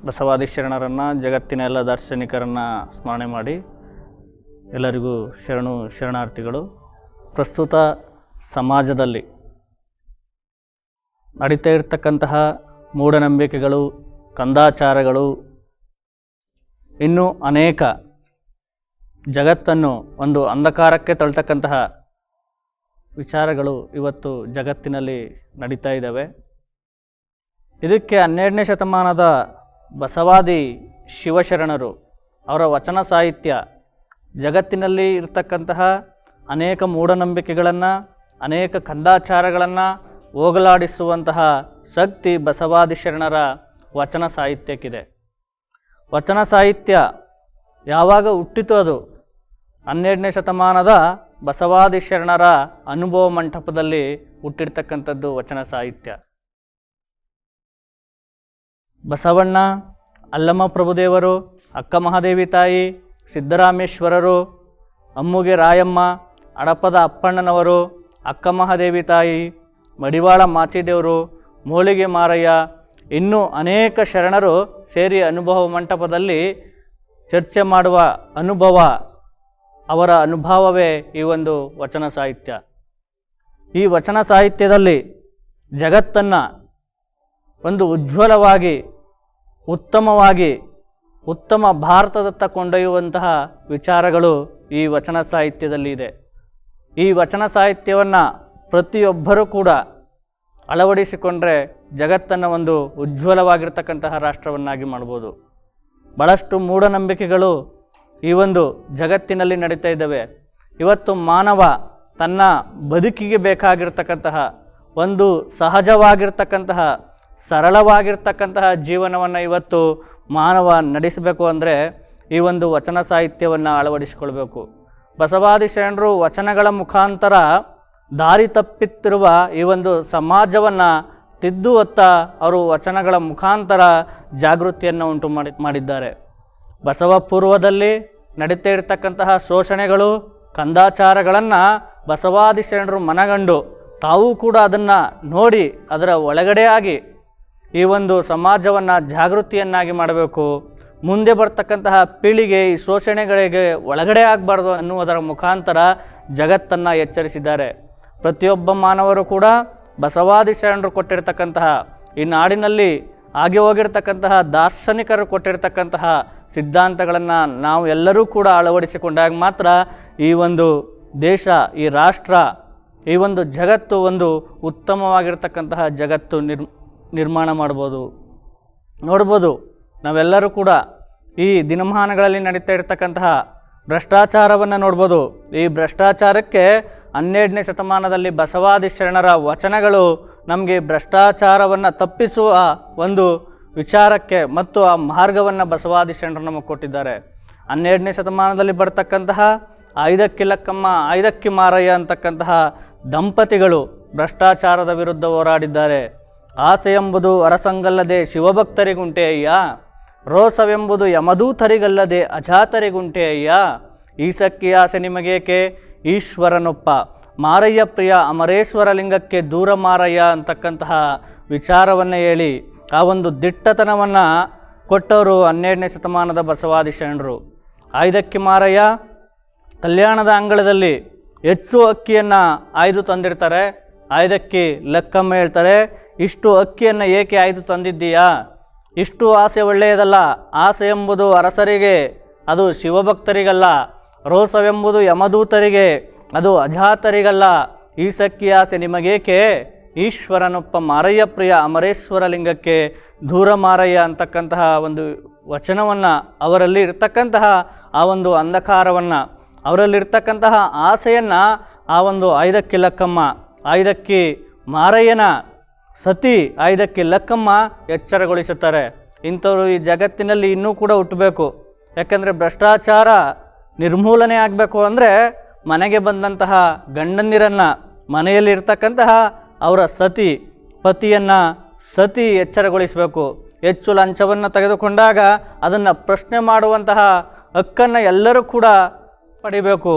ಬಸವಾದಿ ಶರಣರನ್ನು, ಜಗತ್ತಿನ ಎಲ್ಲ ದಾರ್ಶನಿಕರನ್ನು ಸ್ಮರಣೆ ಮಾಡಿ ಎಲ್ಲರಿಗೂ ಶರಣಾರ್ಥಿಗಳು. ಪ್ರಸ್ತುತ ಸಮಾಜದಲ್ಲಿ ನಡೀತಾ ಇರತಕ್ಕಂತಹ ಮೂಢನಂಬಿಕೆಗಳು, ಕಂದಾಚಾರಗಳು, ಇನ್ನೂ ಅನೇಕ ಜಗತ್ತನ್ನು ಒಂದು ಅಂಧಕಾರಕ್ಕೆ ತಳ್ತಕ್ಕಂತಹ ವಿಚಾರಗಳು ಇವತ್ತು ಜಗತ್ತಿನಲ್ಲಿ ನಡೀತಾ ಇದ್ದಾವೆ. ಇದಕ್ಕೆ 12ನೇ ಶತಮಾನದ ಬಸವಾದಿ ಶಿವಶರಣರು ಅವರ ವಚನ ಸಾಹಿತ್ಯ ಜಗತ್ತಿನಲ್ಲಿ ಇರತಕ್ಕಂತಹ ಅನೇಕ ಮೂಢನಂಬಿಕೆಗಳನ್ನು, ಅನೇಕ ಕಂದಾಚಾರಗಳನ್ನು ಹೋಗಲಾಡಿಸುವಂತಹ ಶಕ್ತಿ ಬಸವಾದಿ ಶರಣರ ವಚನ ಸಾಹಿತ್ಯಕ್ಕಿದೆ. ವಚನ ಸಾಹಿತ್ಯ ಯಾವಾಗ ಹುಟ್ಟಿತು? ಅದು 12ನೇ ಶತಮಾನದ ಬಸವಾದಿ ಶರಣರ ಅನುಭವ ಮಂಟಪದಲ್ಲಿ ಹುಟ್ಟಿರ್ತಕ್ಕಂಥದ್ದು ವಚನ ಸಾಹಿತ್ಯ. ಬಸವಣ್ಣ, ಅಲ್ಲಮ ಪ್ರಭುದೇವರು, ಅಕ್ಕ ಮಹಾದೇವಿ ತಾಯಿ, ಸಿದ್ದರಾಮೇಶ್ವರರು, ಅಮ್ಮುಗೆ ರಾಯಮ್ಮ, ಹಡಪದ ಅಪ್ಪಣ್ಣನವರು, ಅಕ್ಕ ಮಹಾದೇವಿ ತಾಯಿ, ಮಡಿವಾಳ ಮಾಚಿದೇವರು, ಮೋಳಿಗೆ ಮಾರಯ್ಯ, ಇನ್ನೂ ಅನೇಕ ಶರಣರು ಸೇರಿ ಅನುಭವ ಮಂಟಪದಲ್ಲಿ ಚರ್ಚೆ ಮಾಡುವ ಅನುಭವ, ಅವರ ಅನುಭವವೇ ಈ ಒಂದು ವಚನ ಸಾಹಿತ್ಯ. ಈ ವಚನ ಸಾಹಿತ್ಯದಲ್ಲಿ ಜಗತ್ತನ್ನು ಒಂದು ಉಜ್ವಲವಾಗಿ, ಉತ್ತಮವಾಗಿ, ಉತ್ತಮ ಭಾರತದತ್ತ ಕೊಂಡೊಯ್ಯುವಂತಹ ವಿಚಾರಗಳು ಈ ವಚನ ಸಾಹಿತ್ಯದಲ್ಲಿ ಇದೆ. ಈ ವಚನ ಸಾಹಿತ್ಯವನ್ನು ಪ್ರತಿಯೊಬ್ಬರೂ ಕೂಡ ಅಳವಡಿಸಿಕೊಂಡ್ರೆ ಜಗತ್ತನ್ನು ಒಂದು ಉಜ್ವಲವಾಗಿರ್ತಕ್ಕಂತಹ ರಾಷ್ಟ್ರವನ್ನಾಗಿ ಮಾಡ್ಬೋದು. ಭಾಳಷ್ಟು ಮೂಢನಂಬಿಕೆಗಳು ಈ ಒಂದು ಜಗತ್ತಿನಲ್ಲಿ ನಡೀತಾ ಇದ್ದಾವೆ. ಇವತ್ತು ಮಾನವ ತನ್ನ ಬದುಕಿಗೆ ಬೇಕಾಗಿರ್ತಕ್ಕಂತಹ ಒಂದು ಸಹಜವಾಗಿರ್ತಕ್ಕಂತಹ, ಸರಳವಾಗಿರ್ತಕ್ಕಂತಹ ಜೀವನವನ್ನು ಇವತ್ತು ಮಾನವ ನಡೆಸಬೇಕು ಅಂದರೆ ಈ ಒಂದು ವಚನ ಸಾಹಿತ್ಯವನ್ನು ಅಳವಡಿಸಿಕೊಳ್ಬೇಕು. ಬಸವಾದಿ ಶರಣರು ವಚನಗಳ ಮುಖಾಂತರ ದಾರಿ ತಪ್ಪಿತ್ತಿರುವ ಈ ಒಂದು ಸಮಾಜವನ್ನು ತಿದ್ದುವತ್ತ ಅವರು ವಚನಗಳ ಮುಖಾಂತರ ಜಾಗೃತಿಯನ್ನು ಉಂಟು ಮಾಡಿದ್ದಾರೆ. ಬಸವ ಪೂರ್ವದಲ್ಲಿ ನಡೀತಾ ಇರತಕ್ಕಂತಹ ಶೋಷಣೆಗಳು, ಕಂದಾಚಾರಗಳನ್ನು ಬಸವಾದಿ ಶರಣರು ಮನಗಂಡು ತಾವೂ ಕೂಡ ಅದನ್ನು ನೋಡಿ ಅದರ ಒಳಗಡೆ ಆಗಿ ಈ ಒಂದು ಸಮಾಜವನ್ನು ಜಾಗೃತಿಯನ್ನಾಗಿ ಮಾಡಬೇಕು. ಮುಂದೆ ಬರ್ತಕ್ಕಂತಹ ಪೀಳಿಗೆ ಈ ಶೋಷಣೆಗಳಿಗೆ ಒಳಗಡೆ ಆಗಬಾರ್ದು ಅನ್ನುವುದರ ಮುಖಾಂತರ ಜಗತ್ತನ್ನು ಎಚ್ಚರಿಸಿದ್ದಾರೆ. ಪ್ರತಿಯೊಬ್ಬ ಮಾನವರು ಕೂಡ ಬಸವಾದಿ ಶರಣರು ಕೊಟ್ಟಿರ್ತಕ್ಕಂತಹ, ಈ ನಾಡಿನಲ್ಲಿ ಆಗಿ ಹೋಗಿರ್ತಕ್ಕಂತಹ ದಾರ್ಶನಿಕರು ಕೊಟ್ಟಿರ್ತಕ್ಕಂತಹ ಸಿದ್ಧಾಂತಗಳನ್ನು ನಾವು ಎಲ್ಲರೂ ಕೂಡ ಅಳವಡಿಸಿಕೊಂಡಾಗ ಮಾತ್ರ ಈ ಒಂದು ದೇಶ, ಈ ರಾಷ್ಟ್ರ, ಈ ಒಂದು ಜಗತ್ತು ಒಂದು ಉತ್ತಮವಾಗಿರ್ತಕ್ಕಂತಹ ಜಗತ್ತು ನಿರ್ಮಾಣ ಮಾಡ್ಬೋದು. ನೋಡ್ಬೋದು, ನಾವೆಲ್ಲರೂ ಕೂಡ ಈ ದಿನಮಾನಗಳಲ್ಲಿ ನಡೀತಾ ಇರತಕ್ಕಂತಹ ಭ್ರಷ್ಟಾಚಾರವನ್ನು ನೋಡ್ಬೋದು. ಈ ಭ್ರಷ್ಟಾಚಾರಕ್ಕೆ 12ನೇ ಶತಮಾನದಲ್ಲಿ ಬಸವಾದಿ ಶರಣರ ವಚನಗಳು ನಮಗೆ ಭ್ರಷ್ಟಾಚಾರವನ್ನು ತಪ್ಪಿಸುವ ಒಂದು ವಿಚಾರಕ್ಕೆ ಮತ್ತು ಆ ಮಾರ್ಗವನ್ನು ಬಸವಾದಿ ಶರಣರು ನಮಗೆ ಕೊಟ್ಟಿದ್ದಾರೆ. 12ನೇ ಶತಮಾನದಲ್ಲಿ ಬರ್ತಕ್ಕಂತಹ ಐದಕ್ಕಿ ಲಕ್ಕಮ್ಮ, ಐದಕ್ಕಿ ಮಾರಯ್ಯ ಅಂತಕ್ಕಂತಹ ದಂಪತಿಗಳು ಭ್ರಷ್ಟಾಚಾರದ ವಿರುದ್ಧ ಹೋರಾಡಿದ್ದಾರೆ. ಆಸೆ ಎಂಬುದು ಅರಸಂಗಲ್ಲದೆ ಶಿವಭಕ್ತರಿಗುಂಟೆ ಅಯ್ಯ, ರೋಸವೆಂಬುದು ಯಮದೂತರಿಗಲ್ಲದೆ ಅಜಾತರಿಗುಂಟೆ ಅಯ್ಯ, ಈಸಕ್ಕಿ ಆಸೆ ನಿಮಗೇಕೆ ಈಶ್ವರನೊಪ್ಪ, ಮಾರಯ್ಯ ಪ್ರಿಯ ಅಮರೇಶ್ವರ ಲಿಂಗಕ್ಕೆ ದೂರ ಮಾರಯ್ಯ ಅಂತಕ್ಕಂತಹ ವಿಚಾರವನ್ನು ಹೇಳಿ ಆ ಒಂದು ದಿಟ್ಟತನವನ್ನು ಕೊಟ್ಟವರು 12ನೇ ಶತಮಾನದ ಬಸವಾದಿ ಶರಣರು. ಐದಕ್ಕಿ ಮಾರಯ್ಯ ಕಲ್ಯಾಣದ ಅಂಗಳದಲ್ಲಿ ಹೆಚ್ಚು ಅಕ್ಕಿಯನ್ನು ಆಯ್ದು ತಂದಿರ್ತಾರೆ. ಐದಕ್ಕಿ ಲೆಕ್ಕಮ್ಮ ಹೇಳ್ತಾರೆ, ಇಷ್ಟು ಅಕ್ಕಿಯನ್ನು ಏಕೆ ಆಯ್ದು ತಂದಿದ್ದೀಯಾ? ಇಷ್ಟು ಆಸೆ ಒಳ್ಳೆಯದಲ್ಲ. ಆಸೆ ಎಂಬುದು ಅರಸರಿಗೆ, ಅದು ಶಿವಭಕ್ತರಿಗಲ್ಲ. ರೋಸವೆಂಬುದು ಯಮದೂತರಿಗೆ, ಅದು ಅಜಾತರಿಗಲ್ಲ. ಈ ಸಕ್ಕಿ ಆಸೆ ನಿಮಗೇಕೆ ಈಶ್ವರನೊಪ್ಪ, ಮಾರಯ್ಯ ಪ್ರಿಯ ಅಮರೇಶ್ವರ ಲಿಂಗಕ್ಕೆ ದೂರ ಮಾರಯ್ಯ ಅಂತಕ್ಕಂತಹ ಒಂದು ವಚನವನ್ನು, ಅವರಲ್ಲಿ ಇರ್ತಕ್ಕಂತಹ ಆ ಒಂದು ಅಂಧಕಾರವನ್ನು, ಅವರಲ್ಲಿರ್ತಕ್ಕಂತಹ ಆಸೆಯನ್ನು ಆ ಒಂದು ಐದಕ್ಕಿ ಲಕ್ಕಮ್ಮ, ಐದಕ್ಕಿ ಮಾರಯ್ಯನ ಸತಿ ಐದಕ್ಕಿ ಲಕ್ಕಮ್ಮ ಎಚ್ಚರಗೊಳಿಸುತ್ತಾರೆ. ಇಂಥವರು ಈ ಜಗತ್ತಿನಲ್ಲಿ ಇನ್ನೂ ಕೂಡ ಹುಟ್ಟಬೇಕು. ಯಾಕಂದರೆ ಭ್ರಷ್ಟಾಚಾರ ನಿರ್ಮೂಲನೆ ಆಗಬೇಕು ಅಂದರೆ ಮನೆಗೆ ಬಂದಂತಹ ಗಂಡಂದಿರನ್ನು, ಮನೆಯಲ್ಲಿರ್ತಕ್ಕಂತಹ ಅವರ ಪತಿಯನ್ನು ಸತಿ ಎಚ್ಚರಗೊಳಿಸಬೇಕು. ಹೆಚ್ಚು ಲಂಚವನ್ನು ತೆಗೆದುಕೊಂಡಾಗ ಅದನ್ನು ಪ್ರಶ್ನೆ ಮಾಡುವಂತಹ ಹಕ್ಕನ್ನು ಎಲ್ಲರೂ ಕೂಡ ಪಡಿಬೇಕು.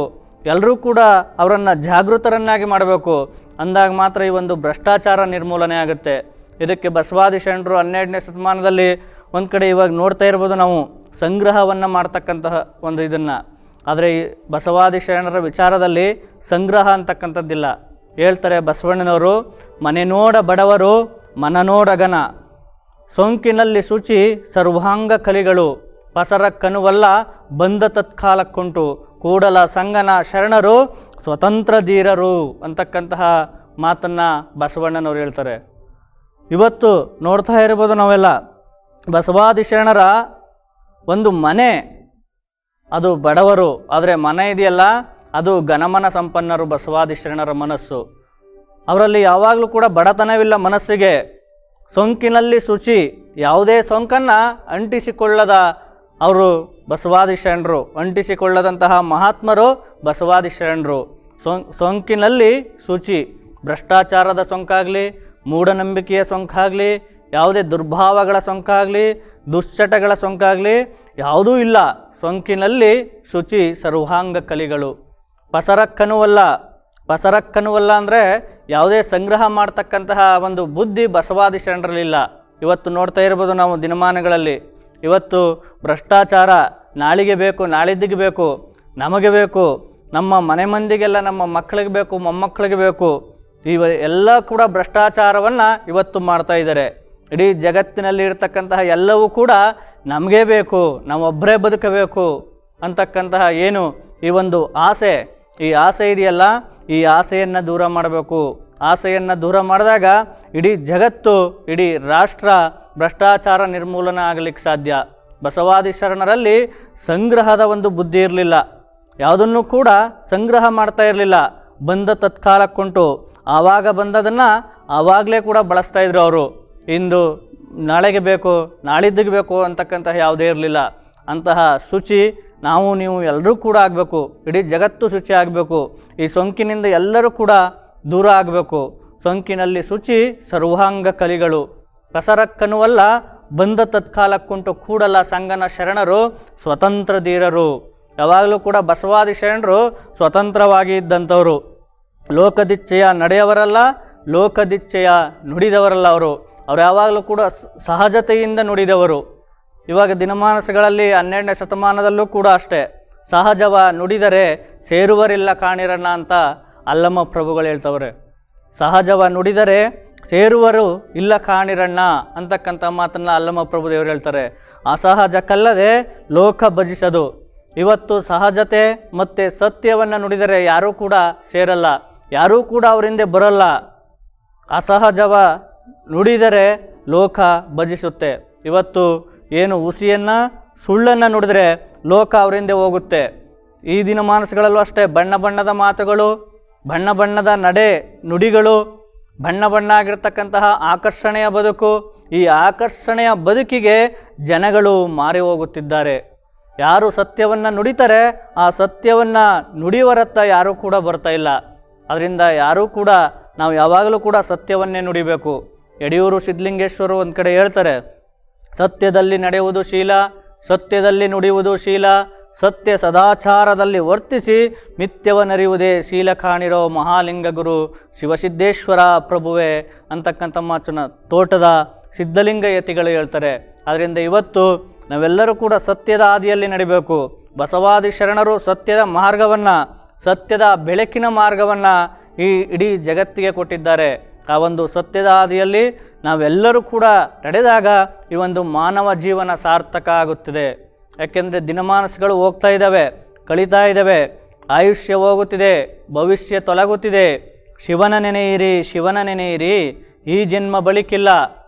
ಎಲ್ಲರೂ ಕೂಡ ಅವರನ್ನು ಜಾಗೃತರನ್ನಾಗಿ ಮಾಡಬೇಕು. ಅಂದಾಗ ಮಾತ್ರ ಈ ಒಂದು ಭ್ರಷ್ಟಾಚಾರ ನಿರ್ಮೂಲನೆ ಆಗುತ್ತೆ. ಇದಕ್ಕೆ ಬಸವಾದಿ ಶರಣರು 12ನೇ ಶತಮಾನದಲ್ಲಿ ಒಂದು ಕಡೆ ಇವಾಗ ನೋಡ್ತಾ ಇರ್ಬೋದು ನಾವು ಸಂಗ್ರಹವನ್ನು ಮಾಡ್ತಕ್ಕಂತಹ ಒಂದು ಇದನ್ನು. ಆದರೆ ಈ ಬಸವಾದಿ ಶರಣರ ವಿಚಾರದಲ್ಲಿ ಸಂಗ್ರಹ ಅಂತಕ್ಕಂಥದ್ದಿಲ್ಲ. ಹೇಳ್ತಾರೆ ಬಸವಣ್ಣನವರು, ಮನೆ ನೋಡ ಬಡವರು ಮನನೋಡಗನ, ಸೋಂಕಿನಲ್ಲಿ ಶುಚಿ ಸರ್ವಾಂಗ ಕಲಿಗಳು, ಪಸರಕ್ಕನುವಲ್ಲ ಬಂದ ತತ್ಕಾಲಕ್ಕುಂಟು, ಕೂಡಲ ಸಂಗನ ಶರಣರು ಸ್ವತಂತ್ರ ಧೀರರು ಅಂತಕ್ಕಂತಹ ಮಾತನ್ನು ಬಸವಣ್ಣನವರು ಹೇಳ್ತಾರೆ. ಇವತ್ತು ನೋಡ್ತಾ ಇರ್ಬೋದು ನಾವೆಲ್ಲ ಬಸವಾದಿ ಶರಣರ ಒಂದು ಮನೆ ಅದು ಬಡವರು, ಆದರೆ ಮನೆ ಇದೆಯಲ್ಲ ಅದು ಘನಮನ ಸಂಪನ್ನರು ಬಸವಾದಿ ಶರಣರ ಮನಸ್ಸು. ಅವರಲ್ಲಿ ಯಾವಾಗಲೂ ಕೂಡ ಬಡತನವಿಲ್ಲ ಮನಸ್ಸಿಗೆ. ಸೋಂಕಿನಲ್ಲಿ ಶುಚಿ, ಯಾವುದೇ ಸೋಂಕನ್ನು ಅಂಟಿಸಿಕೊಳ್ಳದ ಅವರು ಬಸವಾದಿ ಶರಣರು, ಅಂಟಿಸಿಕೊಳ್ಳದಂತಹ ಮಹಾತ್ಮರು ಬಸವಾದಿ ಶರಣರು. ಸೋಂಕಿನಲ್ಲಿ ಶುಚಿ, ಭ್ರಷ್ಟಾಚಾರದ ಸೋಂಕಾಗಲಿ, ಮೂಢನಂಬಿಕೆಯ ಸೋಂಕಾಗಲಿ, ಯಾವುದೇ ದುರ್ಭಾವಗಳ ಸೋಂಕಾಗಲಿ, ದುಶ್ಚಟಗಳ ಸೋಂಕಾಗಲಿ ಯಾವುದೂ ಇಲ್ಲ. ಸೋಂಕಿನಲ್ಲಿ ಶುಚಿ ಸರ್ವಾಂಗ ಕಲಿಗಳು, ಪಸರಕ್ಕನುವಲ್ಲ. ಪಸರಕ್ಕನುವಲ್ಲ ಅಂದರೆ ಯಾವುದೇ ಸಂಗ್ರಹ ಮಾಡ್ತಕ್ಕಂತಹ ಒಂದು ಬುದ್ಧಿ ಬಸವಾದಿ ಶರಣರಲ್ಲಿಲ್ಲ. ಇವತ್ತು ನೋಡ್ತಾ ಇರ್ಬೋದು ನಾವು ದಿನಮಾನಗಳಲ್ಲಿ, ಇವತ್ತು ಭ್ರಷ್ಟಾಚಾರ ನಾಳಿಗೆ ಬೇಕು, ನಾಳಿದ್ದಿಗೆ ಬೇಕು, ನಮಗೆ ಬೇಕು, ನಮ್ಮ ಮನೆ ಮಂದಿಗೆಲ್ಲ, ನಮ್ಮ ಮಕ್ಕಳಿಗೆ ಬೇಕು, ಮೊಮ್ಮಕ್ಕಳಿಗೆ ಬೇಕು. ಎಲ್ಲ ಕೂಡ ಭ್ರಷ್ಟಾಚಾರವನ್ನು ಇವತ್ತು ಮಾಡ್ತಾ ಇದ್ದಾರೆ. ಇಡೀ ಜಗತ್ತಿನಲ್ಲಿ ಇರ್ತಕ್ಕಂತಹ ಎಲ್ಲವೂ ಕೂಡ ನಮಗೇ ಬೇಕು, ನಾವೊಬ್ಬರೇ ಬದುಕಬೇಕು ಅಂತಕ್ಕಂತಹ ಏನು ಈ ಒಂದು ಆಸೆ, ಈ ಆಸೆ ಇದೆಯಲ್ಲ, ಈ ಆಸೆಯನ್ನು ದೂರ ಮಾಡಬೇಕು. ಆಸೆಯನ್ನು ದೂರ ಮಾಡಿದಾಗ ಇಡೀ ಜಗತ್ತು, ಇಡೀ ರಾಷ್ಟ್ರ ಭ್ರಷ್ಟಾಚಾರ ನಿರ್ಮೂಲನೆ ಆಗಲಿಕ್ಕೆ ಸಾಧ್ಯ. ಬಸವಾದಿ ಶರಣರಲ್ಲಿ ಸಂಗ್ರಹದ ಒಂದು ಬುದ್ಧಿ ಇರಲಿಲ್ಲ, ಯಾವುದನ್ನು ಕೂಡ ಸಂಗ್ರಹ ಮಾಡ್ತಾ ಇರಲಿಲ್ಲ. ಬಂದ ತತ್ಕಾಲಕ್ಕುಂಟು, ಆವಾಗ ಬಂದದನ್ನು ಆವಾಗಲೇ ಕೂಡ ಬಳಸ್ತಾ ಇದ್ರು ಅವರು. ಇಂದು ನಾಳೆಗೆ ಬೇಕು, ನಾಳಿದ್ದಿಗೆ ಬೇಕು ಅಂತಕ್ಕಂತಹ ಯಾವುದೇ ಇರಲಿಲ್ಲ. ಅಂತಹ ಶುಚಿ ನಾವು ನೀವು ಎಲ್ಲರೂ ಕೂಡ ಆಗಬೇಕು. ಇಡೀ ಜಗತ್ತು ಶುಚಿ ಆಗಬೇಕು. ಈ ಸೋಂಕಿನಿಂದ ಎಲ್ಲರೂ ಕೂಡ ದೂರ ಆಗಬೇಕು. ಸೋಂಕಿನಲ್ಲಿ ಶುಚಿ ಸರ್ವಾಂಗ ಕಲಿಗಳು, ಕಸರಕ್ಕನುವಲ್ಲ ಬಂದ ತತ್ಕಾಲಕ್ಕುಂಟು, ಕೂಡಲ ಸಂಗನ ಶರಣರು ಸ್ವತಂತ್ರ ಧೀರರು. ಯಾವಾಗಲೂ ಕೂಡ ಬಸವಾದಿ ಶರಣರು ಸ್ವತಂತ್ರವಾಗಿ ಇದ್ದಂಥವರು. ಲೋಕದಿಚ್ಛೆಯ ನಡೆಯವರಲ್ಲ, ಲೋಕದಿಚ್ಛೆಯ ನುಡಿದವರಲ್ಲ. ಅವರು ಯಾವಾಗಲೂ ಕೂಡ ಸಹಜತೆಯಿಂದ ನುಡಿದವರು. ಇವಾಗ ದಿನಮಾನಗಳಲ್ಲಿ 12ನೇ ಶತಮಾನದಲ್ಲೂ ಕೂಡ ಅಷ್ಟೇ, ಸಹಜವ ನುಡಿದರೆ ಸೇರುವರಿಲ್ಲ ಕಾಣಿರಣ್ಣ ಅಂತ ಅಲ್ಲಮ ಪ್ರಭುಗಳು ಹೇಳ್ತವ್ರೆ. ಸಹಜವ ನುಡಿದರೆ ಸೇರುವರು ಇಲ್ಲ ಕಾಣಿರಣ್ಣ ಅಂತಕ್ಕಂಥ ಮಾತನ್ನು ಅಲ್ಲಮ ಪ್ರಭುದೇವರು ಹೇಳ್ತಾರೆ. ಅಸಹಜಕ್ಕಲ್ಲದೆ ಲೋಕ ಭಜಿಸದು. ಇವತ್ತು ಸಹಜತೆ ಮತ್ತು ಸತ್ಯವನ್ನು ನುಡಿದರೆ ಯಾರೂ ಕೂಡ ಸೇರಲ್ಲ, ಯಾರೂ ಕೂಡ ಅವರಿಂದ ಬರಲ್ಲ. ಅಸಹಜವ ನುಡಿದರೆ ಲೋಕ ಭಜಿಸುತ್ತೆ. ಇವತ್ತು ಏನು ಹುಸಿಯನ್ನು ಸುಳ್ಳನ್ನು ನುಡಿದರೆ ಲೋಕ ಅವರಿಂದ ಹೋಗುತ್ತೆ. ಈ ದಿನಮಾನಗಳಲ್ಲೂ ಅಷ್ಟೇ ಬಣ್ಣ ಬಣ್ಣದ ಮಾತುಗಳು, ಬಣ್ಣ ಬಣ್ಣದ ನಡೆ ನುಡಿಗಳು, ಬಣ್ಣ ಬಣ್ಣ ಆಗಿರ್ತಕ್ಕಂತಹ ಆಕರ್ಷಣೆಯ ಬದುಕು. ಈ ಆಕರ್ಷಣೆಯ ಬದುಕಿಗೆ ಜನಗಳು ಮಾರಿ ಹೋಗುತ್ತಿದ್ದಾರೆ. ಯಾರು ಸತ್ಯವನ್ನು ನುಡಿತಾರೆ ಆ ಸತ್ಯವನ್ನು ನುಡಿಯವರತ್ತ ಯಾರೂ ಕೂಡ ಬರ್ತಾ ಇಲ್ಲ. ಅದರಿಂದ ಯಾರೂ ಕೂಡ ನಾವು ಯಾವಾಗಲೂ ಕೂಡ ಸತ್ಯವನ್ನೇ ನುಡಿಬೇಕು. ಯಡಿಯೂರು ಸಿದ್ಧಲಿಂಗೇಶ್ವರು ಒಂದು ಕಡೆ ಹೇಳ್ತಾರೆ, ಸತ್ಯದಲ್ಲಿ ನಡೆಯುವುದು ಶೀಲ, ಸತ್ಯದಲ್ಲಿ ನುಡಿಯುವುದು ಶೀಲ, ಸತ್ಯ ಸದಾಚಾರದಲ್ಲಿ ವರ್ತಿಸಿ ಮಿಥ್ಯವನ್ನರಿಯುವುದೇ ಶೀಲ ಕಾಣಿರೋ ಮಹಾಲಿಂಗ ಗುರು ಶಿವಸಿದ್ದೇಶ್ವರ ಪ್ರಭುವೆ ಅಂತಕ್ಕಂಥ ಮಾತನ್ನು ತೋಟದ ಸಿದ್ಧಲಿಂಗ ಯತಿಗಳು ಹೇಳ್ತಾರೆ. ಅದರಿಂದ ಇವತ್ತು ನಾವೆಲ್ಲರೂ ಕೂಡ ಸತ್ಯದ ಹಾದಿಯಲ್ಲಿ ನಡಿಬೇಕು. ಬಸವಾದಿ ಶರಣರು ಸತ್ಯದ ಮಾರ್ಗವನ್ನು, ಸತ್ಯದ ಬೆಳಕಿನ ಮಾರ್ಗವನ್ನು ಈ ಇಡೀ ಜಗತ್ತಿಗೆ ಕೊಟ್ಟಿದ್ದಾರೆ. ಆ ಒಂದು ಸತ್ಯದ ಹಾದಿಯಲ್ಲಿ ನಾವೆಲ್ಲರೂ ಕೂಡ ನಡೆದಾಗ ಈ ಒಂದು ಮಾನವ ಜೀವನ ಸಾರ್ಥಕ ಆಗುತ್ತದೆ. ಯಾಕೆಂದರೆ ದಿನಮಾನಗಳು ಹೋಗ್ತಾ ಇದ್ದಾವೆ, ಕಳೀತಾ ಇದ್ದಾವೆ, ಆಯುಷ್ಯ ಹೋಗುತ್ತಿದೆ, ಭವಿಷ್ಯ ತೊಲಗುತ್ತಿದೆ. ಶಿವನ ನೆನೆಯಿರಿ, ಶಿವನ ನೆನೆಯಿರಿ, ಈ ಜನ್ಮ ಬಳಿಕಿಲ್ಲ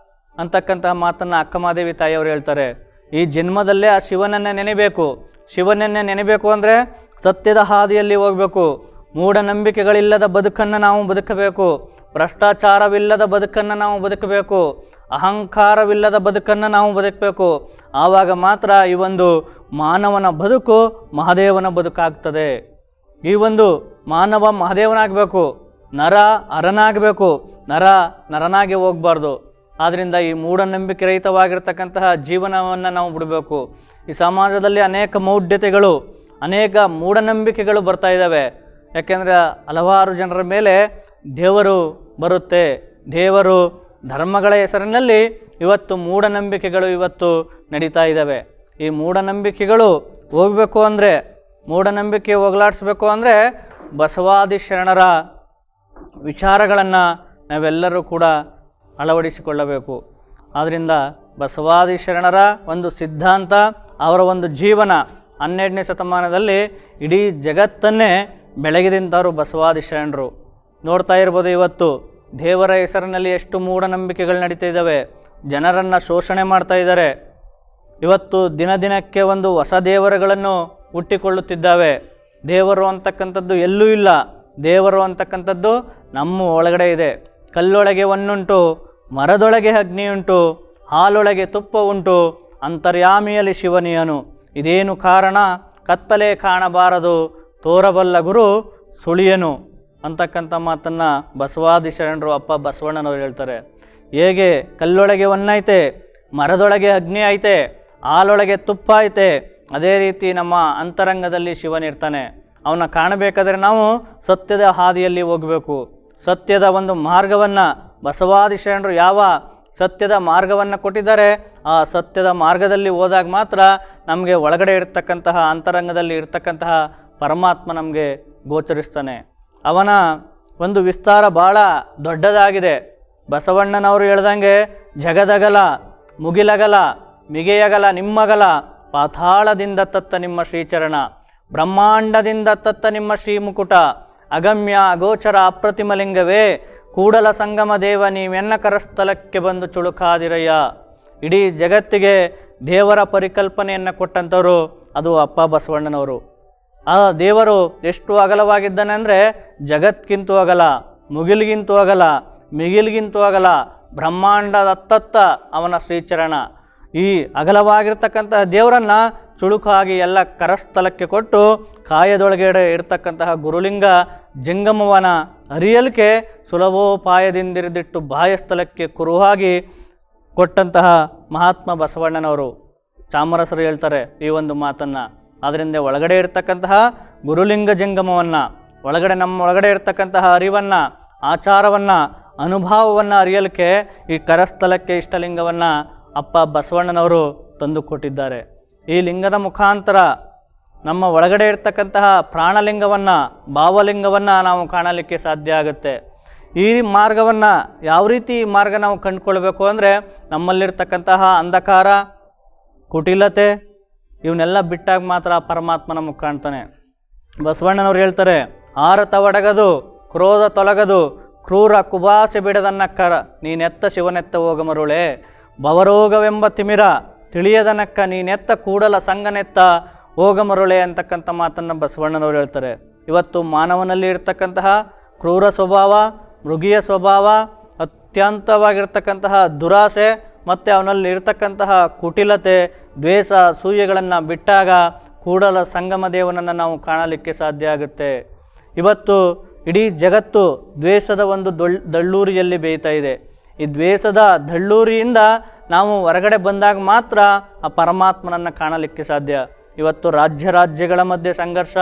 ಅಂತಕ್ಕಂಥ ಮಾತನ್ನು ಅಕ್ಕಮಹಾದೇವಿ ತಾಯಿಯವರು ಹೇಳ್ತಾರೆ. ಈ ಜನ್ಮದಲ್ಲೇ ಆ ಶಿವನನ್ನೇ ನೆನೆಬೇಕು. ಶಿವನನ್ನೇ ನೆನೆಬೇಕು ಅಂದರೆ ಸತ್ಯದ ಹಾದಿಯಲ್ಲಿ ಹೋಗಬೇಕು. ಮೂಢನಂಬಿಕೆಗಳಿಲ್ಲದ ಬದುಕನ್ನು ನಾವು ಬದುಕಬೇಕು. ಭ್ರಷ್ಟಾಚಾರವಿಲ್ಲದ ಬದುಕನ್ನು ನಾವು ಬದುಕಬೇಕು. ಅಹಂಕಾರವಿಲ್ಲದ ಬದುಕನ್ನು ನಾವು ಬದುಕಬೇಕು. ಆವಾಗ ಮಾತ್ರ ಈ ಒಂದು ಮಾನವನ ಬದುಕು ಮಹಾದೇವನ ಬದುಕಾಗ್ತದೆ. ಈ ಒಂದು ಮಾನವ ಮಹಾದೇವನಾಗಬೇಕು, ನರ ಅರನಾಗಬೇಕು, ನರ ನರನಾಗಿ ಹೋಗಬಾರ್ದು. ಆದ್ದರಿಂದ ಈ ಮೂಢನಂಬಿಕೆ ರಹಿತವಾಗಿರ್ತಕ್ಕಂತಹ ಜೀವನವನ್ನು ನಾವು ಬಿಡಬೇಕು. ಈ ಸಮಾಜದಲ್ಲಿ ಅನೇಕ ಮೌಢ್ಯತೆಗಳು, ಅನೇಕ ಮೂಢನಂಬಿಕೆಗಳು ಬರ್ತಾ ಇದ್ದಾವೆ. ಯಾಕೆಂದರೆ ಹಲವಾರು ಜನರ ಮೇಲೆ ದೇವರು ಬರುತ್ತೆ. ದೇವರು ಧರ್ಮಗಳ ಹೆಸರಿನಲ್ಲಿ ಇವತ್ತು ಮೂಢನಂಬಿಕೆಗಳು ಇವತ್ತು ನಡೀತಾ ಇದ್ದಾವೆ. ಈ ಮೂಢನಂಬಿಕೆಗಳು ಹೋಗಬೇಕು ಅಂದರೆ, ಮೂಢನಂಬಿಕೆ ಹೋಗಲಾಡಿಸ್ಬೇಕು ಅಂದರೆ ಬಸವಾದಿ ಶರಣರ ವಿಚಾರಗಳನ್ನು ನಾವೆಲ್ಲರೂ ಕೂಡ ಅಳವಡಿಸಿಕೊಳ್ಳಬೇಕು. ಆದ್ದರಿಂದ ಬಸವಾದಿ ಶರಣರ ಒಂದು ಸಿದ್ಧಾಂತ, ಅವರ ಒಂದು ಜೀವನ 12ನೇ ಶತಮಾನದಲ್ಲಿ ಇಡೀ ಜಗತ್ತನ್ನೇ ಬೆಳಗಿದಂಥವರು ಬಸವಾದಿ ಶರಣರು. ನೋಡ್ತಾ ಇರ್ಬೋದು, ಇವತ್ತು ದೇವರ ಹೆಸರಿನಲ್ಲಿ ಎಷ್ಟು ಮೂಢನಂಬಿಕೆಗಳು ನಡೀತಾ ಇದ್ದಾವೆ. ಜನರನ್ನು ಶೋಷಣೆ ಮಾಡ್ತಾ ಇದ್ದಾರೆ. ಇವತ್ತು ದಿನ ದಿನಕ್ಕೆ ಒಂದು ಹೊಸ ದೇವರುಗಳನ್ನು ಹುಟ್ಟಿಕೊಳ್ಳುತ್ತಿದ್ದಾವೆ. ದೇವರು ಅಂತಕ್ಕಂಥದ್ದು ಎಲ್ಲೂ ಇಲ್ಲ. ದೇವರು ಅಂತಕ್ಕಂಥದ್ದು ನಮ್ಮ ಒಳಗಡೆ ಇದೆ. ಕಲ್ಲೊಳಗೆ ಹೊನ್ನುಂಟು, ಮರದೊಳಗೆ ಅಗ್ನಿಯುಂಟು, ಹಾಲೊಳಗೆ ತುಪ್ಪ ಉಂಟು, ಅಂತರ್ಯಾಮಿಯಲ್ಲಿ ಶಿವನಿಯನು. ಇದೇನು ಕಾರಣ ಕತ್ತಲೆ ಕಾಣಬಾರದು, ತೋರಬಲ್ಲ ಗುರು ಸುಳಿಯನು ಅಂತಕ್ಕಂಥ ಮಾತನ್ನು ಬಸವಾದಿ ಶರಣರು ಅಪ್ಪ ಬಸವಣ್ಣನವರು ಹೇಳ್ತಾರೆ. ಹೇಗೆ ಕಲ್ಲೊಳಗೆ ಹೊನ್ನೈತೆ, ಮರದೊಳಗೆ ಅಗ್ನಿ ಐತೆ, ಹಾಲೊಳಗೆ ತುಪ್ಪ ಐತೆ, ಅದೇ ರೀತಿ ನಮ್ಮ ಅಂತರಂಗದಲ್ಲಿ ಶಿವನಿರ್ತಾನೆ. ಅವನ್ನ ಕಾಣಬೇಕಾದ್ರೆ ನಾವು ಸತ್ಯದ ಹಾದಿಯಲ್ಲಿ ಹೋಗಬೇಕು. ಸತ್ಯದ ಒಂದು ಮಾರ್ಗವನ್ನು ಬಸವಾದಿ ಶರಣರು ಯಾವ ಸತ್ಯದ ಮಾರ್ಗವನ್ನು ಕೊಟ್ಟಿದ್ದಾರೆ, ಆ ಸತ್ಯದ ಮಾರ್ಗದಲ್ಲಿ ಹೋದಾಗ ಮಾತ್ರ ನಮಗೆ ಒಳಗಡೆ ಇರ್ತಕ್ಕಂತಹ ಅಂತರಂಗದಲ್ಲಿ ಇರ್ತಕ್ಕಂತಹ ಪರಮಾತ್ಮ ನಮಗೆ ಗೋಚರಿಸ್ತಾನೆ. ಅವನ ಒಂದು ವಿಸ್ತಾರ ಭಾಳ ದೊಡ್ಡದಾಗಿದೆ. ಬಸವಣ್ಣನವರು ಹೇಳ್ದಂಗೆ ಜಗದಗಲ, ಮುಗಿಲಗಲ, ಮಿಗೆಯಗಲ ನಿಮ್ಮಗಲ, ಪಾತಾಳದಿಂದ ತತ್ತ ನಿಮ್ಮ ಶ್ರೀಚರಣ, ಬ್ರಹ್ಮಾಂಡದಿಂದ ತತ್ತ ನಿಮ್ಮ ಶ್ರೀಮುಕುಟ, ಅಗಮ್ಯ ಅಗೋಚರ ಅಪ್ರತಿಮಲಿಂಗವೇ, ಕೂಡಲ ಸಂಗಮ ದೇವ ನೀವೆನ್ನ ಕರಸ್ಥಲಕ್ಕೆ ಬಂದು ಚುಳುಕಾದಿರಯ್ಯ. ಇಡೀ ಜಗತ್ತಿಗೆ ದೇವರ ಪರಿಕಲ್ಪನೆಯನ್ನು ಕೊಟ್ಟಂಥವರು ಅದು ಅಪ್ಪ ಬಸವಣ್ಣನವರು. ಆ ದೇವರು ಎಷ್ಟು ಅಗಲವಾಗಿದ್ದಾನೆ ಅಂದರೆ ಜಗತ್ಗಿಂತೂ ಅಗಲ, ಮುಗಿಲ್ಗಿಂತೂ ಅಗಲ, ಮಿಗಿಲ್ಗಿಂತೂ ಅಗಲ, ಬ್ರಹ್ಮಾಂಡದ ಅತ್ತತ್ತ ಅವನ ಶ್ರೀಚರಣ. ಈ ಅಗಲವಾಗಿರ್ತಕ್ಕಂತಹ ದೇವರನ್ನು ಚುಳುಕಾಗಿ ಎಲ್ಲ ಕರಸ್ಥಲಕ್ಕೆ ಕೊಟ್ಟು ಕಾಯದೊಳಗಡೆ ಇರ್ತಕ್ಕಂತಹ ಗುರುಲಿಂಗ ಜಂಗಮವನ ಅರಿಯಲಿಕೆ ಸುಲಭೋಪಾಯದಿಂದಿರಿದಿಟ್ಟು ಬಾಹ್ಯಸ್ಥಳಕ್ಕೆ ಕುರುಹಾಗಿ ಕೊಟ್ಟಂತಹ ಮಹಾತ್ಮ ಬಸವಣ್ಣನವರು. ಚಾಮರಸರು ಹೇಳ್ತಾರೆ ಈ ಒಂದು ಮಾತನ್ನು. ಆದ್ದರಿಂದ ಒಳಗಡೆ ಇರ್ತಕ್ಕಂತಹ ಗುರುಲಿಂಗ ಜಂಗಮವನ್ನು, ಒಳಗಡೆ ನಮ್ಮ ಒಳಗಡೆ ಇರ್ತಕ್ಕಂತಹ ಅರಿವನ್ನು, ಆಚಾರವನ್ನು, ಅನುಭವವನ್ನು ಅರಿಯಲಿಕ್ಕೆ ಈ ಕರಸ್ಥಲಕ್ಕೆ ಇಷ್ಟಲಿಂಗವನ್ನು ಅಪ್ಪ ಬಸವಣ್ಣನವರು ತಂದುಕೊಟ್ಟಿದ್ದಾರೆ. ಈ ಲಿಂಗದ ಮುಖಾಂತರ ನಮ್ಮ ಒಳಗಡೆ ಇರ್ತಕ್ಕಂತಹ ಪ್ರಾಣಲಿಂಗವನ್ನು, ಭಾವಲಿಂಗವನ್ನು ನಾವು ಕಾಣಲಿಕ್ಕೆ ಸಾಧ್ಯ ಆಗುತ್ತೆ. ಈ ಮಾರ್ಗವನ್ನು ಯಾವ ರೀತಿ ಈ ಮಾರ್ಗ ನಾವು ಕಂಡುಕೊಳ್ಬೇಕು ಅಂದರೆ, ನಮ್ಮಲ್ಲಿರ್ತಕ್ಕಂತಹ ಅಂಧಕಾರ, ಕುಟಿಲತೆ ಇವನ್ನೆಲ್ಲ ಬಿಟ್ಟಾಗ ಮಾತ್ರ ಪರಮಾತ್ಮ ನಮಗೆ ಕಾಣ್ತಾನೆ. ಬಸವಣ್ಣನವರು ಹೇಳ್ತಾರೆ, ಆರತ ಒಡಗದು ಕ್ರೋಧ ತೊಲಗದು, ಕ್ರೂರ ಕುಬಾಸೆ ಬಿಡದನ್ನಕ್ಕರ ನೀನೆತ್ತ ಶಿವನೆತ್ತ ಹೋಗ ಮರುಳೆ, ಭವರೋಗವೆಂಬ ತಿಮಿರ ತಿಳಿಯದನಕ್ಕ ನೀನೆತ್ತ ಕೂಡಲ ಸಂಗನೆತ್ತ ಹೋಗ ಮರುಳೆ ಅಂತಕ್ಕಂಥ ಮಾತನ್ನು ಬಸವಣ್ಣನವರು ಹೇಳ್ತಾರೆ. ಇವತ್ತು ಮಾನವನಲ್ಲಿ ಇರ್ತಕ್ಕಂತಹ ಕ್ರೂರ ಸ್ವಭಾವ, ಮೃಗೀಯ ಸ್ವಭಾವ, ಅತ್ಯಂತವಾಗಿರ್ತಕ್ಕಂತಹ ದುರಾಸೆ ಮತ್ತು ಅವನಲ್ಲಿ ಇರ್ತಕ್ಕಂತಹ ಕುಟಿಲತೆ, ದ್ವೇಷ, ಅಸೂಯೆಗಳನ್ನು ಬಿಟ್ಟಾಗ ಕೂಡಲ ಸಂಗಮ ದೇವನನ್ನು ನಾವು ಕಾಣಲಿಕ್ಕೆ ಸಾಧ್ಯ ಆಗುತ್ತೆ. ಇವತ್ತು ಇಡೀ ಜಗತ್ತು ದ್ವೇಷದ ಒಂದು ದಳ್ಳೂರಿಯಲ್ಲಿ ಬೇಯ್ತಾ ಇದೆ. ಈ ದ್ವೇಷದ ದಳ್ಳೂರಿಯಿಂದ ನಾವು ಹೊರಗಡೆ ಬಂದಾಗ ಮಾತ್ರ ಆ ಪರಮಾತ್ಮನನ್ನು ಕಾಣಲಿಕ್ಕೆ ಸಾಧ್ಯ. ಇವತ್ತು ರಾಜ್ಯಗಳ ಮಧ್ಯೆ ಸಂಘರ್ಷ,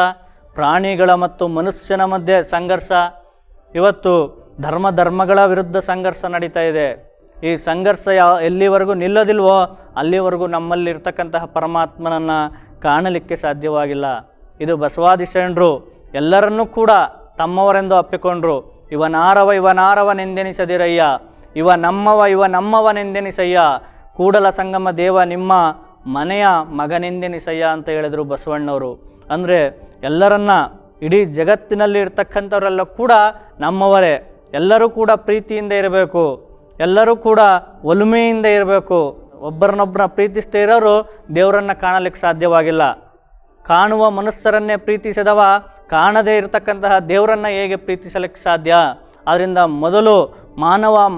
ಪ್ರಾಣಿಗಳ ಮತ್ತು ಮನುಷ್ಯನ ಮಧ್ಯೆ ಸಂಘರ್ಷ, ಇವತ್ತು ಧರ್ಮಗಳ ವಿರುದ್ಧ ಸಂಘರ್ಷ ನಡೀತಾ ಇದೆ. ಈ ಸಂಘರ್ಷ ಎಲ್ಲಿವರೆಗೂ ನಿಲ್ಲೋದಿಲ್ವೋ ಅಲ್ಲಿವರೆಗೂ ನಮ್ಮಲ್ಲಿರ್ತಕ್ಕಂತಹ ಪರಮಾತ್ಮನನ್ನು ಕಾಣಲಿಕ್ಕೆ ಸಾಧ್ಯವಾಗಿಲ್ಲ. ಇದು ಬಸವಾದಿ ಶರಣರು ಎಲ್ಲರನ್ನೂ ಕೂಡ ತಮ್ಮವರೆಂದು ಅಪ್ಪಿಕೊಂಡ್ರು. ಇವನಾರವನೆಂದೆನಿಸದಿರಯ್ಯ, ಇವ ನಮ್ಮವನೆಂದೆನಿಸಯ್ಯ, ಕೂಡಲ ಸಂಗಮ ದೇವ ನಿಮ್ಮ ಮನೆಯ ಮಗನೆಂದೆನಿಸಯ್ಯ ಅಂತ ಹೇಳಿದರು ಬಸವಣ್ಣವರು. ಅಂದರೆ ಎಲ್ಲರನ್ನ, ಇಡೀ ಜಗತ್ತಿನಲ್ಲಿ ಇರ್ತಕ್ಕಂಥವರೆಲ್ಲ ಕೂಡ ನಮ್ಮವರೇ. ಎಲ್ಲರೂ ಕೂಡ ಪ್ರೀತಿಯಿಂದ ಇರಬೇಕು, ಎಲ್ಲರೂ ಕೂಡ ಒಲುಮೆಯಿಂದ ಇರಬೇಕು. ಒಬ್ಬರನ್ನೊಬ್ಬರ ಪ್ರೀತಿಸ್ತಾ ಇರೋರು ದೇವರನ್ನು ಕಾಣಲಿಕ್ಕೆ ಸಾಧ್ಯವಾಗಿಲ್ಲ. ಕಾಣುವ ಮನುಷ್ಯರನ್ನೇ ಪ್ರೀತಿಸಿದವ ಕಾಣದೇ ಇರತಕ್ಕಂತಹ ದೇವರನ್ನು ಹೇಗೆ ಪ್ರೀತಿಸಲಿಕ್ಕೆ ಸಾಧ್ಯ? ಆದ್ದರಿಂದ ಮೊದಲು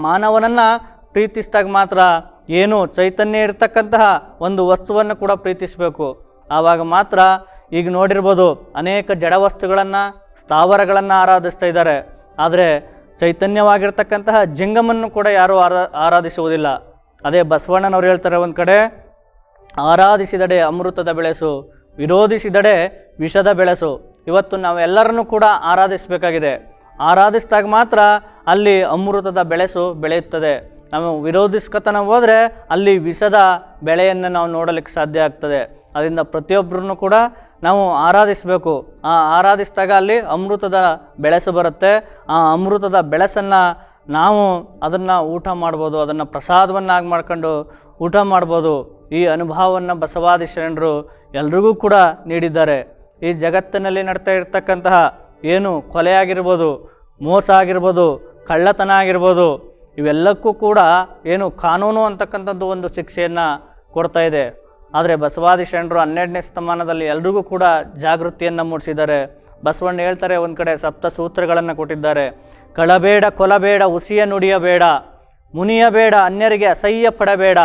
ಮಾನವನನ್ನು ಪ್ರೀತಿಸಿದಾಗ ಮಾತ್ರ ಏನು ಚೈತನ್ಯ ಇರತಕ್ಕಂತಹ ಒಂದು ವಸ್ತುವನ್ನು ಕೂಡ ಪ್ರೀತಿಸಬೇಕು. ಆವಾಗ ಮಾತ್ರ ಈಗ ನೋಡಿರ್ಬೋದು ಅನೇಕ ಜಡವಸ್ತುಗಳನ್ನು, ಸ್ಥಾವರಗಳನ್ನು ಆರಾಧಿಸ್ತಾ ಇದ್ದಾರೆ. ಆದರೆ ಚೈತನ್ಯವಾಗಿರ್ತಕ್ಕಂತಹ ಜಂಗಮನ್ನು ಕೂಡ ಯಾರೂ ಆರಾಧಿಸುವುದಿಲ್ಲ. ಅದೇ ಬಸವಣ್ಣನವರು ಹೇಳ್ತಾರೆ ಒಂದು ಕಡೆ, ಆರಾಧಿಸಿದಡೆ ಅಮೃತದ ಬೆಳೆಸು, ವಿರೋಧಿಸಿದಡೆ ವಿಷದ ಬೆಳೆಸು. ಇವತ್ತು ನಾವೆಲ್ಲರನ್ನೂ ಕೂಡ ಆರಾಧಿಸಬೇಕಾಗಿದೆ. ಆರಾಧಿಸಿದಾಗ ಮಾತ್ರ ಅಲ್ಲಿ ಅಮೃತದ ಬೆಳೆಸು ಬೆಳೆಯುತ್ತದೆ. ನಾವು ವಿರೋಧಿಸ್ಕೊತನ ಹೋದರೆ ಅಲ್ಲಿ ವಿಷದ ಬೆಳೆಯನ್ನು ನಾವು ನೋಡಲಿಕ್ಕೆ ಸಾಧ್ಯ ಆಗ್ತದೆ. ಅದರಿಂದ ಪ್ರತಿಯೊಬ್ಬರನ್ನು ಕೂಡ ನಾವು ಆರಾಧಿಸಬೇಕು. ಆ ಆರಾಧಿಸಿದಾಗ ಅಲ್ಲಿ ಅಮೃತದ ಬೆಳೆಸು ಬರುತ್ತೆ. ಆ ಅಮೃತದ ಬೆಳೆಸನ್ನು ನಾವು ಅದನ್ನು ಊಟ ಮಾಡ್ಬೋದು, ಅದನ್ನು ಪ್ರಸಾದವನ್ನಾಗಿ ಮಾಡ್ಕೊಂಡು ಊಟ ಮಾಡ್ಬೋದು. ಈ ಅನುಭವವನ್ನು ಬಸವಾದಿ ಶರಣರು ಎಲ್ರಿಗೂ ಕೂಡ ನೀಡಿದ್ದಾರೆ. ಈ ಜಗತ್ತಿನಲ್ಲಿ ನಡ್ತಾ ಇರ್ತಕ್ಕಂತಹ ಏನು ಕೊಲೆ ಆಗಿರ್ಬೋದು, ಮೋಸ ಆಗಿರ್ಬೋದು, ಕಳ್ಳತನ ಆಗಿರ್ಬೋದು, ಇವೆಲ್ಲಕ್ಕೂ ಕೂಡ ಏನು ಕಾನೂನು ಅಂತಕ್ಕಂಥದ್ದು ಒಂದು ಶಿಕ್ಷೆಯನ್ನು ಕೊಡ್ತಾ ಇದೆ. ಆದರೆ ಬಸವಾದಿ ಶರಣರು 12ನೇ ಶತಮಾನದಲ್ಲಿ ಎಲ್ರಿಗೂ ಕೂಡ ಜಾಗೃತಿಯನ್ನು ಮೂಡಿಸಿದ್ದಾರೆ. ಬಸವಣ್ಣ ಹೇಳ್ತಾರೆ, ಒಂದು ಕಡೆ ಸಪ್ತ ಸೂತ್ರಗಳನ್ನು ಕೊಟ್ಟಿದ್ದಾರೆ. ಕಳಬೇಡ, ಕೊಲಬೇಡ, ಹುಸಿಯ ನುಡಿಯಬೇಡ, ಮುನಿಯಬೇಡ, ಅನ್ಯರಿಗೆ ಅಸಹ್ಯ ಪಡಬೇಡ,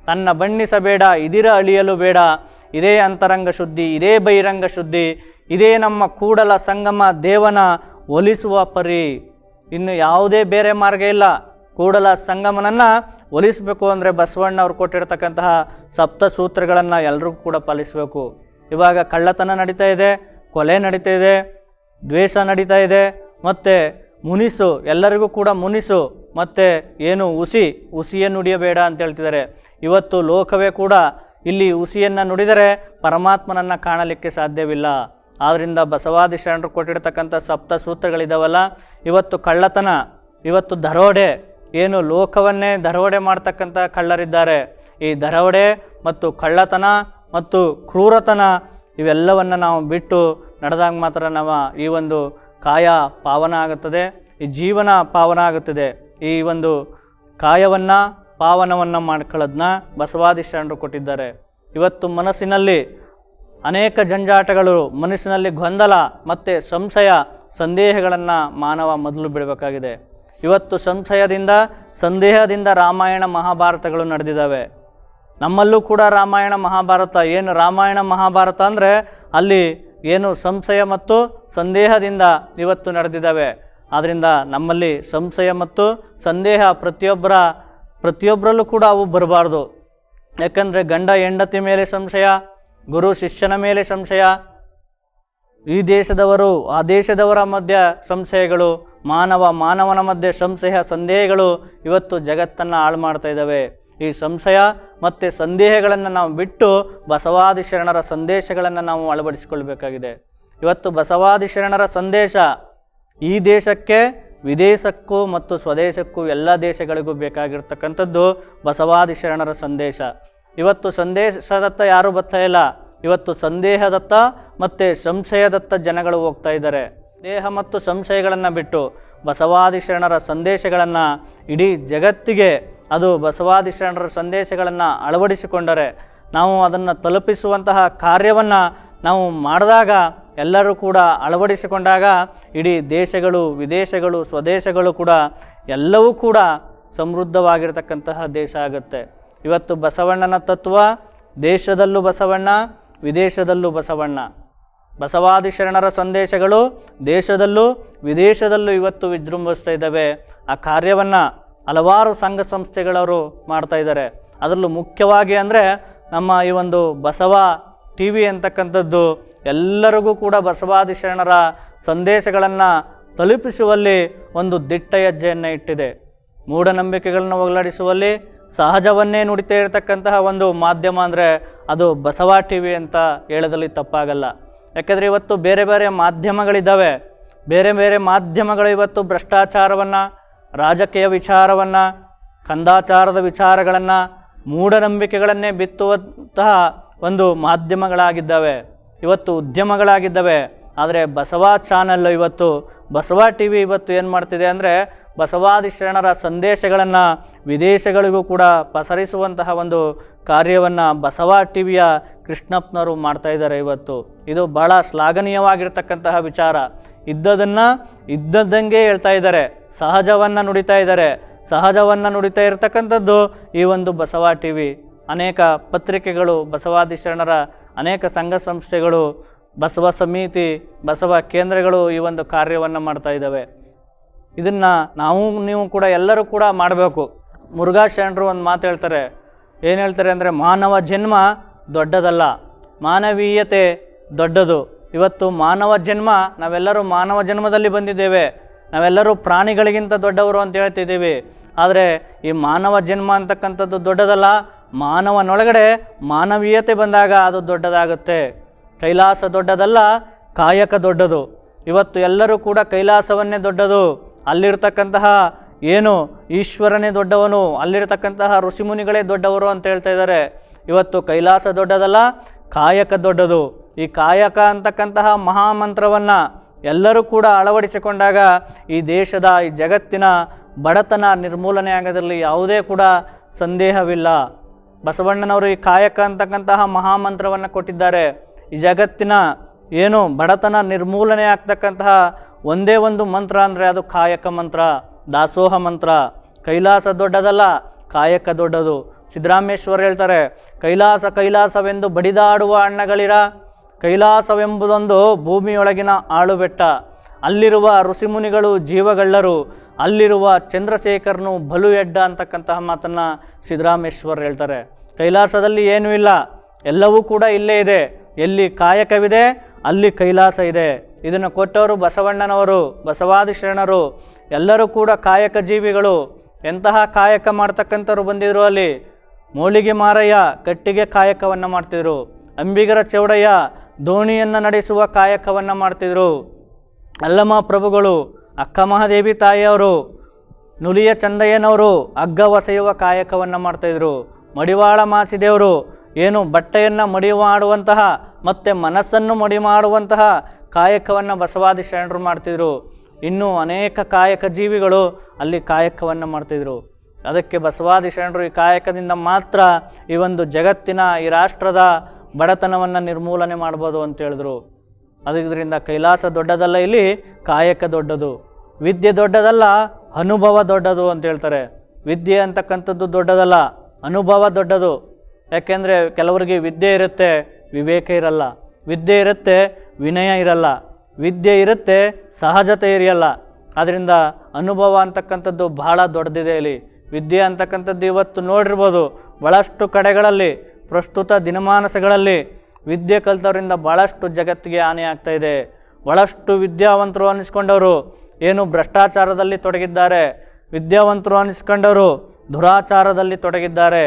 ತನ್ನ ಬಣ್ಣಿಸಬೇಡ, ಇದಿರ ಅಳಿಯಲು ಬೇಡ, ಇದೇ ಅಂತರಂಗ ಶುದ್ಧಿ, ಇದೇ ಬಹಿರಂಗ ಶುದ್ಧಿ, ಇದೇ ನಮ್ಮ ಕೂಡಲ ಸಂಗಮ ದೇವನ ಒಲಿಸುವ ಪರಿ. ಇನ್ನು ಯಾವುದೇ ಬೇರೆ ಮಾರ್ಗ ಇಲ್ಲ. ಕೂಡಲ ಸಂಗಮನನ್ನು ಒಲಿಸಬೇಕು ಅಂದರೆ ಬಸವಣ್ಣ ಅವ್ರು ಕೊಟ್ಟಿರ್ತಕ್ಕಂತಹ ಸಪ್ತ ಸೂತ್ರಗಳನ್ನು ಎಲ್ಲರಿಗೂ ಕೂಡ ಪಾಲಿಸಬೇಕು. ಇವಾಗ ಕಳ್ಳತನ ನಡೀತಾ ಇದೆ, ಕೊಲೆ ನಡೀತಾ ಇದೆ, ದ್ವೇಷ ನಡೀತಾ ಇದೆ, ಮತ್ತು ಮುನಿಸು, ಎಲ್ಲರಿಗೂ ಕೂಡ ಮುನಿಸು, ಮತ್ತು ಏನು ಹುಸಿಯನ್ನು ನುಡಿಯಬೇಡ ಅಂತ ಹೇಳ್ತಿದ್ದಾರೆ. ಇವತ್ತು ಲೋಕವೇ ಕೂಡ ಇಲ್ಲಿ ಹುಸಿಯನ್ನು ನುಡಿದರೆ ಪರಮಾತ್ಮನನ್ನು ಕಾಣಲಿಕ್ಕೆ ಸಾಧ್ಯವಿಲ್ಲ. ಆದ್ದರಿಂದ ಬಸವಾದಿ ಶರಣರು ಕೊಟ್ಟಿರ್ತಕ್ಕಂಥ ಸಪ್ತ ಸೂತ್ರಗಳಿದಾವಲ್ಲ, ಇವತ್ತು ಕಳ್ಳತನ, ಇವತ್ತು ದರೋಡೆ, ಏನು ಲೋಕವನ್ನೇ ದರೋಡೆ ಮಾಡ್ತಕ್ಕಂಥ ಕಳ್ಳರಿದ್ದಾರೆ. ಈ ದರೋಡೆ ಮತ್ತು ಕಳ್ಳತನ ಮತ್ತು ಕ್ರೂರತನ ಇವೆಲ್ಲವನ್ನು ನಾವು ಬಿಟ್ಟು ನಡೆದಾಗ ಮಾತ್ರ ನಾವು ಈ ಒಂದು ಕಾಯ ಪಾವನ ಆಗುತ್ತದೆ, ಈ ಜೀವನ ಪಾವನ ಆಗುತ್ತದೆ. ಈ ಒಂದು ಕಾಯವನ್ನು ಪಾವನವನ್ನು ಮಾಡ್ಕೊಳ್ಳೋದನ್ನ ಬಸವಾದಿ ಶರಣರು ಕೊಟ್ಟಿದ್ದಾರೆ. ಇವತ್ತು ಮನಸ್ಸಿನಲ್ಲಿ ಅನೇಕ ಜಂಜಾಟಗಳು, ಮನಸ್ಸಿನಲ್ಲಿ ಗೊಂದಲ ಮತ್ತು ಸಂಶಯ ಸಂದೇಹಗಳನ್ನು ಮಾನವ ಮೊದಲು ಬಿಡಬೇಕಾಗಿದೆ. ಇವತ್ತು ಸಂಶಯದಿಂದ, ಸಂದೇಹದಿಂದ ರಾಮಾಯಣ ಮಹಾಭಾರತಗಳು ನಡೆದಿದ್ದಾವೆ. ನಮ್ಮಲ್ಲೂ ಕೂಡ ರಾಮಾಯಣ ಮಹಾಭಾರತ, ಏನು ರಾಮಾಯಣ ಮಹಾಭಾರತ ಅಂದರೆ ಅಲ್ಲಿ ಏನು ಸಂಶಯ ಮತ್ತು ಸಂದೇಹದಿಂದ ಇವತ್ತು ನಡೆದಿದ್ದಾವೆ. ಆದ್ದರಿಂದ ನಮ್ಮಲ್ಲಿ ಸಂಶಯ ಮತ್ತು ಸಂದೇಹ ಪ್ರತಿಯೊಬ್ಬರಲ್ಲೂ ಕೂಡ ಅವು ಬರಬಾರ್ದು. ಯಾಕಂದರೆ ಗಂಡ ಹೆಂಡತಿ ಮೇಲೆ ಸಂಶಯ, ಗುರು ಶಿಷ್ಯನ ಮೇಲೆ ಸಂಶಯ, ಈ ದೇಶದವರು ಆ ದೇಶದವರ ಮಧ್ಯೆ ಸಂಶಯಗಳು, ಮಾನವನ ಮಧ್ಯೆ ಸಂಶಯ ಸಂದೇಹಗಳು ಇವತ್ತು ಜಗತ್ತನ್ನು ಹಾಳು ಮಾಡ್ತಾ ಇದ್ದಾವೆ. ಈ ಸಂಶಯ ಮತ್ತು ಸಂದೇಹಗಳನ್ನು ನಾವು ಬಿಟ್ಟು ಬಸವಾದಿ ಶರಣರ ಸಂದೇಶಗಳನ್ನು ನಾವು ಅಳವಡಿಸಿಕೊಳ್ಬೇಕಾಗಿದೆ. ಇವತ್ತು ಬಸವಾದಿ ಶರಣರ ಸಂದೇಶ ಈ ದೇಶಕ್ಕೆ, ವಿದೇಶಕ್ಕೂ ಮತ್ತು ಸ್ವದೇಶಕ್ಕೂ ಎಲ್ಲ ದೇಶಗಳಿಗೂ ಬೇಕಾಗಿರ್ತಕ್ಕಂಥದ್ದು ಬಸವಾದಿ ಶರಣರ ಸಂದೇಶ. ಇವತ್ತು ಸಂದೇಶದತ್ತ ಯಾರೂ ಬರ್ತಾ ಇಲ್ಲ. ಇವತ್ತು ಸಂದೇಹದತ್ತ ಮತ್ತು ಸಂಶಯದತ್ತ ಜನಗಳು ಹೋಗ್ತಾ ಇದ್ದಾರೆ. ದೇಹ ಮತ್ತು ಸಂಶಯಗಳನ್ನು ಬಿಟ್ಟು ಬಸವಾದಿ ಶರಣರ ಸಂದೇಶಗಳನ್ನು ಇಡೀ ಜಗತ್ತಿಗೆ, ಅದು ಬಸವಾದಿ ಶರಣರ ಸಂದೇಶಗಳನ್ನು ಅಳವಡಿಸಿಕೊಂಡರೆ, ನಾವು ಅದನ್ನು ತಲುಪಿಸುವಂತಹ ಕಾರ್ಯವನ್ನು ನಾವು ಮಾಡಿದಾಗ, ಎಲ್ಲರೂ ಕೂಡ ಅಳವಡಿಸಿಕೊಂಡಾಗ ಇಡೀ ದೇಶಗಳು, ವಿದೇಶಗಳು, ಸ್ವದೇಶಗಳು ಕೂಡ ಎಲ್ಲವೂ ಕೂಡ ಸಮೃದ್ಧವಾಗಿರ್ತಕ್ಕಂತಹ ದೇಶ ಆಗುತ್ತೆ. ಇವತ್ತು ಬಸವಣ್ಣನ ತತ್ವ, ದೇಶದಲ್ಲೂ ಬಸವಣ್ಣ, ವಿದೇಶದಲ್ಲೂ ಬಸವಣ್ಣ. ಬಸವಾದಿ ಶರಣರ ಸಂದೇಶಗಳು ದೇಶದಲ್ಲೂ ವಿದೇಶದಲ್ಲೂ ಇವತ್ತು ವಿಜೃಂಭಿಸ್ತಾ ಇದ್ದಾವೆ. ಆ ಕಾರ್ಯವನ್ನು ಹಲವಾರು ಸಂಘ ಸಂಸ್ಥೆಗಳವರು ಮಾಡ್ತಾ ಇದ್ದಾರೆ. ಅದರಲ್ಲೂ ಮುಖ್ಯವಾಗಿ ಅಂದರೆ ನಮ್ಮ ಈ ಒಂದು ಬಸವ TV ಅಂತಕ್ಕಂಥದ್ದು ಎಲ್ಲರಿಗೂ ಕೂಡ ಬಸವಾದಿ ಶರಣರ ಸಂದೇಶಗಳನ್ನು ತಲುಪಿಸುವಲ್ಲಿ ಒಂದು ದಿಟ್ಟ ಹೆಜ್ಜೆಯನ್ನು ಇಟ್ಟಿದೆ. ಮೂಢನಂಬಿಕೆಗಳನ್ನು ಹೋಗಲಾಡಿಸುವಲ್ಲಿ ಸಹಜವನ್ನೇ ನುಡಿತಾ ಇರತಕ್ಕಂತಹ ಒಂದು ಮಾಧ್ಯಮ ಅಂದರೆ ಅದು ಬಸವ TV ಅಂತ ಹೇಳೋದ್ರಲ್ಲಿ ತಪ್ಪಾಗಲ್ಲ. ಯಾಕೆಂದರೆ ಇವತ್ತು ಬೇರೆ ಬೇರೆ ಮಾಧ್ಯಮಗಳಿದ್ದಾವೆ. ಬೇರೆ ಬೇರೆ ಮಾಧ್ಯಮಗಳು ಇವತ್ತು ಭ್ರಷ್ಟಾಚಾರವನ್ನು, ರಾಜಕೀಯ ವಿಚಾರವನ್ನು, ಕಂದಾಚಾರದ ವಿಚಾರಗಳನ್ನು, ಮೂಢನಂಬಿಕೆಗಳನ್ನೇ ಬಿತ್ತುವಂತಹ ಒಂದು ಮಾಧ್ಯಮಗಳಾಗಿದ್ದಾವೆ, ಇವತ್ತು ಉದ್ಯಮಗಳಾಗಿದ್ದಾವೆ. ಆದರೆ ಬಸವ ಚಾನಲ್ ಇವತ್ತು, ಬಸವ TV ಇವತ್ತು ಏನು ಮಾಡ್ತಿದೆ ಅಂದರೆ ಬಸವಾದಿ ಶರಣರ ಸಂದೇಶಗಳನ್ನು ವಿದೇಶಗಳಿಗೂ ಕೂಡ ಪಸರಿಸುವಂತಹ ಒಂದು ಕಾರ್ಯವನ್ನು ಬಸವ TVಯ ಕೃಷ್ಣಪ್ಪನವರು ಮಾಡ್ತಾಯಿದ್ದಾರೆ. ಇವತ್ತು ಇದು ಭಾಳ ಶ್ಲಾಘನೀಯವಾಗಿರ್ತಕ್ಕಂತಹ ವಿಚಾರ. ಇದ್ದದನ್ನು ಇದ್ದದ್ದಂಗೆ ಹೇಳ್ತಾ ಇದ್ದಾರೆ, ಸಹಜವನ್ನು ನುಡಿತಾ ಇದ್ದಾರೆ. ಸಹಜವನ್ನು ನುಡಿತಾ ಇರತಕ್ಕಂಥದ್ದು ಈ ಒಂದು ಬಸವ TV. ಅನೇಕ ಪತ್ರಿಕೆಗಳು, ಬಸವಾದಿ ಶರಣರ ಅನೇಕ ಸಂಘ ಸಂಸ್ಥೆಗಳು, ಬಸವ ಸಮಿತಿ, ಬಸವ ಕೇಂದ್ರಗಳು ಈ ಒಂದು ಕಾರ್ಯವನ್ನು ಮಾಡ್ತಾ ಇದ್ದಾವೆ. ಇದನ್ನು ನೀವು ಕೂಡ ಎಲ್ಲರೂ ಕೂಡ ಮಾಡಬೇಕು. ಮುರುಘಾ ಶರಣರು ಒಂದು ಮಾತು ಹೇಳ್ತಾರೆ. ಏನು ಹೇಳ್ತಾರೆ ಅಂದರೆ, ಮಾನವ ಜನ್ಮ ದೊಡ್ಡದಲ್ಲ, ಮಾನವೀಯತೆ ದೊಡ್ಡದು. ಇವತ್ತು ಮಾನವ ಜನ್ಮ, ನಾವೆಲ್ಲರೂ ಮಾನವ ಜನ್ಮದಲ್ಲಿ ಬಂದಿದ್ದೇವೆ. ನಾವೆಲ್ಲರೂ ಪ್ರಾಣಿಗಳಿಗಿಂತ ದೊಡ್ಡವರು ಅಂತ ಹೇಳ್ತಿದ್ದೀವಿ. ಆದರೆ ಈ ಮಾನವ ಜನ್ಮ ಅಂತಕ್ಕಂಥದ್ದು ದೊಡ್ಡದಲ್ಲ, ಮಾನವನೊಳಗಡೆ ಮಾನವೀಯತೆ ಬಂದಾಗ ಅದು ದೊಡ್ಡದಾಗುತ್ತೆ. ಕೈಲಾಸ ದೊಡ್ಡದಲ್ಲ, ಕಾಯಕ ದೊಡ್ಡದು. ಇವತ್ತು ಎಲ್ಲರೂ ಕೂಡ ಕೈಲಾಸವನ್ನೇ ದೊಡ್ಡದು, ಅಲ್ಲಿರ್ತಕ್ಕಂತಹ ಏನು ಈಶ್ವರನೇ ದೊಡ್ಡವನು, ಅಲ್ಲಿರ್ತಕ್ಕಂತಹ ಋಷಿಮುನಿಗಳೇ ದೊಡ್ಡವರು ಅಂತ ಹೇಳ್ತಾ ಇದ್ದಾರೆ. ಇವತ್ತು ಕೈಲಾಸ ದೊಡ್ಡದಲ್ಲ, ಕಾಯಕ ದೊಡ್ಡದು. ಈ ಕಾಯಕ ಅಂತಕ್ಕಂತಹ ಮಹಾಮಂತ್ರವನ್ನು ಎಲ್ಲರೂ ಕೂಡ ಅಳವಡಿಸಿಕೊಂಡಾಗ ಈ ದೇಶದ, ಈ ಜಗತ್ತಿನ ಬಡತನ ನಿರ್ಮೂಲನೆ ಆಗೋದ್ರಲ್ಲಿ ಯಾವುದೇ ಕೂಡ ಸಂದೇಹವಿಲ್ಲ. ಬಸವಣ್ಣನವರು ಈ ಕಾಯಕ ಅಂತಕ್ಕಂತಹ ಮಹಾಮಂತ್ರವನ್ನು ಕೊಟ್ಟಿದ್ದಾರೆ. ಈ ಜಗತ್ತಿನ ಏನು ಬಡತನ ನಿರ್ಮೂಲನೆ ಆಗ್ತಕ್ಕಂತಹ ಒಂದೇ ಒಂದು ಮಂತ್ರ ಅಂದರೆ ಅದು ಕಾಯಕ ಮಂತ್ರ, ದಾಸೋಹ ಮಂತ್ರ. ಕೈಲಾಸ ದೊಡ್ಡದಲ್ಲ, ಕಾಯಕ ದೊಡ್ಡದು. ಸಿದ್ದರಾಮೇಶ್ವರ ಹೇಳ್ತಾರೆ, ಕೈಲಾಸ ಕೈಲಾಸವೆಂದು ಬಡಿದಾಡುವ ಅಣ್ಣಗಳಿರ, ಕೈಲಾಸವೆಂಬುದೊಂದು ಭೂಮಿಯೊಳಗಿನ ಆಳುಬೆಟ್ಟ, ಅಲ್ಲಿರುವ ಋಷಿಮುನಿಗಳು ಜೀವಗಳ್ಳರು, ಅಲ್ಲಿರುವ ಚಂದ್ರಶೇಖರನು ಬಲು ಎಡ್ಡ ಅಂತಕ್ಕಂತಹ ಮಾತನ್ನು ಸಿದ್ದರಾಮೇಶ್ವರ ಹೇಳ್ತಾರೆ. ಕೈಲಾಸದಲ್ಲಿ ಏನೂ ಇಲ್ಲ, ಎಲ್ಲವೂ ಕೂಡ ಇಲ್ಲೇ ಇದೆ. ಎಲ್ಲಿ ಕಾಯಕವಿದೆ ಅಲ್ಲಿ ಕೈಲಾಸ ಇದೆ. ಇದನ್ನು ಕೊಟ್ಟವರು ಬಸವಣ್ಣನವರು, ಬಸವಾದಿ ಶರಣರು. ಎಲ್ಲರೂ ಕೂಡ ಕಾಯಕ ಜೀವಿಗಳು. ಎಂತಹ ಕಾಯಕ ಮಾಡ್ತಕ್ಕಂಥವ್ರು ಬಂದಿದ್ರು ಅಲ್ಲಿ. ಮೋಳಿಗೆ ಮಾರಯ್ಯ ಕಟ್ಟಿಗೆ ಕಾಯಕವನ್ನು ಮಾಡ್ತಿದ್ರು. ಅಂಬಿಗರ ಚೌಡಯ್ಯ ದೋಣಿಯನ್ನು ನಡೆಸುವ ಕಾಯಕವನ್ನು ಮಾಡ್ತಿದ್ರು. ಅಲ್ಲಮ ಪ್ರಭುಗಳು, ಅಕ್ಕ ಮಹಾದೇವಿ ತಾಯಿಯವರು, ನುಲಿಯ ಚಂದಯ್ಯನವರು ಹಗ್ಗ ಹೊಸೆಯುವ ಕಾಯಕವನ್ನು ಮಾಡ್ತಾಯಿದ್ರು. ಮಡಿವಾಳ ಮಾಚಿದೇವರು ಏನು ಬಟ್ಟೆಯನ್ನು ಮಡಿ ಮಾಡುವಂತಹ ಮತ್ತು ಮನಸ್ಸನ್ನು ಮಡಿ ಮಾಡುವಂತಹ ಕಾಯಕವನ್ನು ಬಸವಾದಿ ಶರಣರು ಮಾಡ್ತಿದ್ರು. ಇನ್ನೂ ಅನೇಕ ಕಾಯಕ ಜೀವಿಗಳು ಅಲ್ಲಿ ಕಾಯಕವನ್ನು ಮಾಡ್ತಿದ್ರು. ಅದಕ್ಕೆ ಬಸವಾದಿ ಶರಣರು ಈ ಕಾಯಕದಿಂದ ಮಾತ್ರ ಈ ಒಂದು ಜಗತ್ತಿನ, ಈ ರಾಷ್ಟ್ರದ ಬಡತನವನ್ನು ನಿರ್ಮೂಲನೆ ಮಾಡ್ಬೋದು ಅಂತ ಹೇಳಿದ್ರು. ಅದರಿಂದ ಕೈಲಾಸ ದೊಡ್ಡದಲ್ಲ, ಇಲ್ಲಿ ಕಾಯಕ ದೊಡ್ಡದು. ವಿದ್ಯೆ ದೊಡ್ಡದಲ್ಲ, ಅನುಭವ ದೊಡ್ಡದು ಅಂತ ಹೇಳ್ತಾರೆ. ವಿದ್ಯೆ ಅಂತಕ್ಕಂಥದ್ದು ದೊಡ್ಡದಲ್ಲ, ಅನುಭವ ದೊಡ್ಡದು. ಯಾಕೆಂದರೆ ಕೆಲವರಿಗೆ ವಿದ್ಯೆ ಇರುತ್ತೆ, ವಿವೇಕ ಇರಲ್ಲ. ವಿದ್ಯೆ ಇರುತ್ತೆ, ವಿನಯ ಇರಲ್ಲ. ವಿದ್ಯೆ ಇರುತ್ತೆ, ಸಹಜತೆ ಇರಲ್ಲ. ಆದ್ದರಿಂದ ಅನುಭವ ಅಂತಕ್ಕಂಥದ್ದು ಬಹಳ ದೊಡ್ಡದಿದೆ ಇಲ್ಲಿ. ವಿದ್ಯೆ ಅಂತಕ್ಕಂಥದ್ದು ಇವತ್ತು ನೋಡಿರ್ಬೋದು ಭಾಳಷ್ಟು ಕಡೆಗಳಲ್ಲಿ, ಪ್ರಸ್ತುತ ದಿನಮಾನಗಳಲ್ಲಿ ವಿದ್ಯೆ ಕಲಿತವರಿಂದ ಭಾಳಷ್ಟು ಜಗತ್ತಿಗೆ ಹಾನಿ ಆಗ್ತಾಯಿದೆ. ಭಾಳಷ್ಟು ವಿದ್ಯಾವಂತರು ಅನ್ನಿಸ್ಕೊಂಡವರು ಏನು ಭ್ರಷ್ಟಾಚಾರದಲ್ಲಿ ತೊಡಗಿದ್ದಾರೆ. ವಿದ್ಯಾವಂತರು ಅನ್ನಿಸ್ಕೊಂಡವರು ದುರಾಚಾರದಲ್ಲಿ ತೊಡಗಿದ್ದಾರೆ.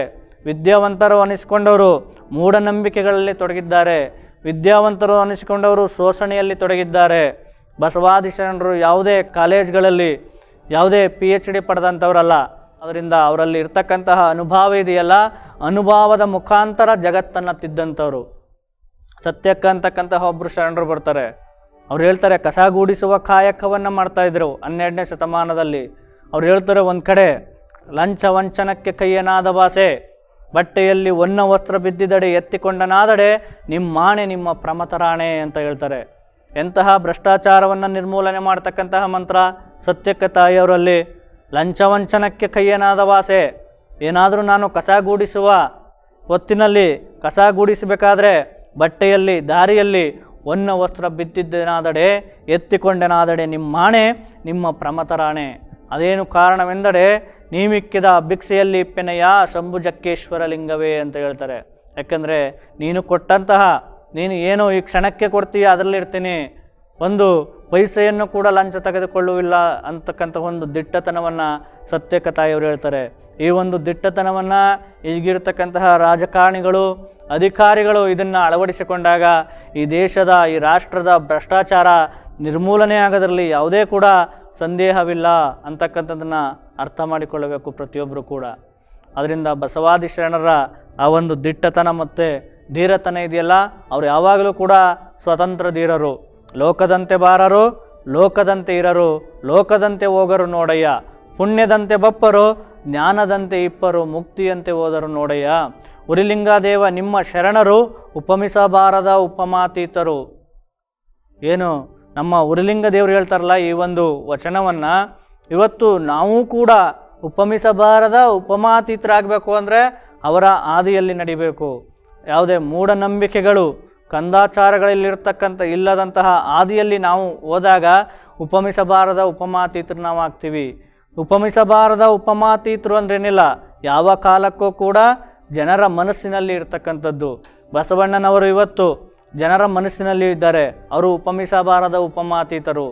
ವಿದ್ಯಾವಂತರು ಅನ್ನಿಸ್ಕೊಂಡವರು ಮೂಢನಂಬಿಕೆಗಳಲ್ಲಿ ತೊಡಗಿದ್ದಾರೆ. ವಿದ್ಯಾವಂತರು ಅನ್ನಿಸ್ಕೊಂಡವರು ಶೋಷಣೆಯಲ್ಲಿ ತೊಡಗಿದ್ದಾರೆ. ಬಸವಾದಿ ಶರಣರು ಯಾವುದೇ ಕಾಲೇಜ್ಗಳಲ್ಲಿ ಯಾವುದೇ PhD ಪಡೆದಂಥವರಲ್ಲ. ಅದರಿಂದ ಅವರಲ್ಲಿ ಇರ್ತಕ್ಕಂತಹ ಅನುಭವ ಇದೆಯಲ್ಲ, ಅನುಭವದ ಮುಖಾಂತರ ಜಗತ್ತನ್ನು ತಿದ್ದಂಥವ್ರು. ಸತ್ಯಕ್ಕ ಅಂತಕ್ಕಂತಹ ಒಬ್ಬರು ಶರಣರು ಬರ್ತಾರೆ. ಅವ್ರು ಹೇಳ್ತಾರೆ, ಕಸಗೂಡಿಸುವ ಕಾಯಕವನ್ನು ಮಾಡ್ತಾಯಿದ್ರು 12ನೇ ಶತಮಾನದಲ್ಲಿ. ಅವ್ರು ಹೇಳ್ತಾರೆ, ಒಂದು ಕಡೆ ಲಂಚ ವಂಚನಕ್ಕೆ ಕೈಯನಾದ ಭಾಷೆ, ಬಟ್ಟೆಯಲ್ಲಿ ಒನ್ನ ವಸ್ತ್ರ ಬಿದ್ದಿದಡೆ ಎತ್ತಿಕೊಂಡನಾದಡೆ ನಿಮ್ಮ ಮಾಣೆ ನಿಮ್ಮ ಪ್ರಮತರಾಣೆ ಅಂತ ಹೇಳ್ತಾರೆ. ಎಂತಹ ಭ್ರಷ್ಟಾಚಾರವನ್ನು ನಿರ್ಮೂಲನೆ ಮಾಡ್ತಕ್ಕಂತಹ ಮಂತ್ರ ಸತ್ಯಕ್ಕ ತಾಯಿಯವರಲ್ಲಿ. ಲಂಚವಂಚನಕ್ಕೆ ಕೈಯನಾದ ವಾಸೆ. ಏನಾದರೂ ನಾನು ಕಸಗೂಡಿಸುವ ಹೊತ್ತಿನಲ್ಲಿ ಕಸಗೂಡಿಸಬೇಕಾದ್ರೆ ಬಟ್ಟೆಯಲ್ಲಿ, ದಾರಿಯಲ್ಲಿ ಒನ್ನ ವಸ್ತ್ರ ಬಿದ್ದಿದ್ದೇನಾದಡೆ ಎತ್ತಿಕೊಂಡೆನಾದಡೆ ನಿಮ್ಮ ಮಾಣೆ ನಿಮ್ಮ ಪ್ರಮತರಾಣೆ. ಅದೇನು ಕಾರಣವೆಂದರೆ ನೀಮಿಕ್ಕಿದ ಭಿಕ್ಷೆಯಲ್ಲಿ ಪೆನೆಯ ಶಂಭುಜಕ್ಕೇಶ್ವರ ಲಿಂಗವೇ ಅಂತ ಹೇಳ್ತಾರೆ. ಯಾಕಂದರೆ ನೀನು ಕೊಟ್ಟಂತಹ, ನೀನು ಏನು ಈ ಕ್ಷಣಕ್ಕೆ ಕೊಡ್ತೀಯ ಅದರಲ್ಲಿರ್ತೀನಿ, ಒಂದು ಪೈಸೆಯನ್ನು ಕೂಡ ಲಂಚ ತೆಗೆದುಕೊಳ್ಳುವಿಲ್ಲ ಅಂತಕ್ಕಂಥ ಒಂದು ದಿಟ್ಟತನವನ್ನು ಸತ್ಯಕ್ಕ ತಾಯಿಯವರು ಹೇಳ್ತಾರೆ. ಈ ಒಂದು ದಿಟ್ಟತನವನ್ನು ಈಗಿರ್ತಕ್ಕಂತಹ ರಾಜಕಾರಣಿಗಳು, ಅಧಿಕಾರಿಗಳು ಇದನ್ನು ಅಳವಡಿಸಿಕೊಂಡಾಗ ಈ ದೇಶದ, ಈ ರಾಷ್ಟ್ರದ ಭ್ರಷ್ಟಾಚಾರ ನಿರ್ಮೂಲನೆ ಆಗೋದ್ರಲ್ಲಿ ಯಾವುದೇ ಕೂಡ ಸಂದೇಹವಿಲ್ಲ ಅಂತಕ್ಕಂಥದ್ದನ್ನು ಅರ್ಥ ಮಾಡಿಕೊಳ್ಳಬೇಕು ಪ್ರತಿಯೊಬ್ಬರು ಕೂಡ. ಅದರಿಂದ ಬಸವಾದಿ ಶರಣರ ಆ ಒಂದು ದಿಟ್ಟತನ ಮತ್ತು ಧೀರತನ ಇದೆಯಲ್ಲ, ಅವರು ಯಾವಾಗಲೂ ಕೂಡ ಸ್ವತಂತ್ರ ಧೀರರು. ಲೋಕದಂತೆ ಬಾರರು, ಲೋಕದಂತೆ ಇರರು, ಲೋಕದಂತೆ ಹೋಗರು ನೋಡಯ್ಯ, ಪುಣ್ಯದಂತೆ ಬಪ್ಪರು, ಜ್ಞಾನದಂತೆ ಇಪ್ಪರು, ಮುಕ್ತಿಯಂತೆ ಹೋದರು ನೋಡಯ್ಯ. ಉರಿಲಿಂಗದೇವ ನಿಮ್ಮ ಶರಣರು, ಉಪಮಿಸಬಾರದ ಉಪಮಾತೀತರು. ಏನು ನಮ್ಮ ಉರಿಲಿಂಗ ದೇವರು ಹೇಳ್ತಾರಲ್ಲ ಈ ಒಂದು ವಚನವನ್ನು, ಇವತ್ತು ನಾವು ಕೂಡ ಉಪಮಿಸಬಾರದ ಉಪಮಾತೀತರಾಗಬೇಕು ಅಂದರೆ ಅವರ ಹಾದಿಯಲ್ಲಿ ನಡಿಬೇಕು. ಯಾವುದೇ ಮೂಢನಂಬಿಕೆಗಳು, ಕಂದಾಚಾರಗಳಲ್ಲಿರ್ತಕ್ಕಂಥ ಇಲ್ಲದಂತಹ ಹಾದಿಯಲ್ಲಿ ನಾವು ಹೋದಾಗ ಉಪಮಿಸಬಾರದ ಉಪಮಾತೀತರು ನಾವು ಆಗ್ತೀವಿ. ಉಪಮಿಸಬಾರದ ಉಪಮಾತೀತರು ಅಂದ್ರೇನಿಲ್ಲ, ಯಾವ ಕಾಲಕ್ಕೂ ಕೂಡ ಜನರ ಮನಸ್ಸಿನಲ್ಲಿ ಇರ್ತಕ್ಕಂಥದ್ದು. ಬಸವಣ್ಣನವರು ಇವತ್ತು ಜನರ ಮನಸ್ಸಿನಲ್ಲಿ ಇದ್ದಾರೆ. ಅವರು ಉಪಮಿಸಬಾರದ ಉಪಮಾತೀತರು.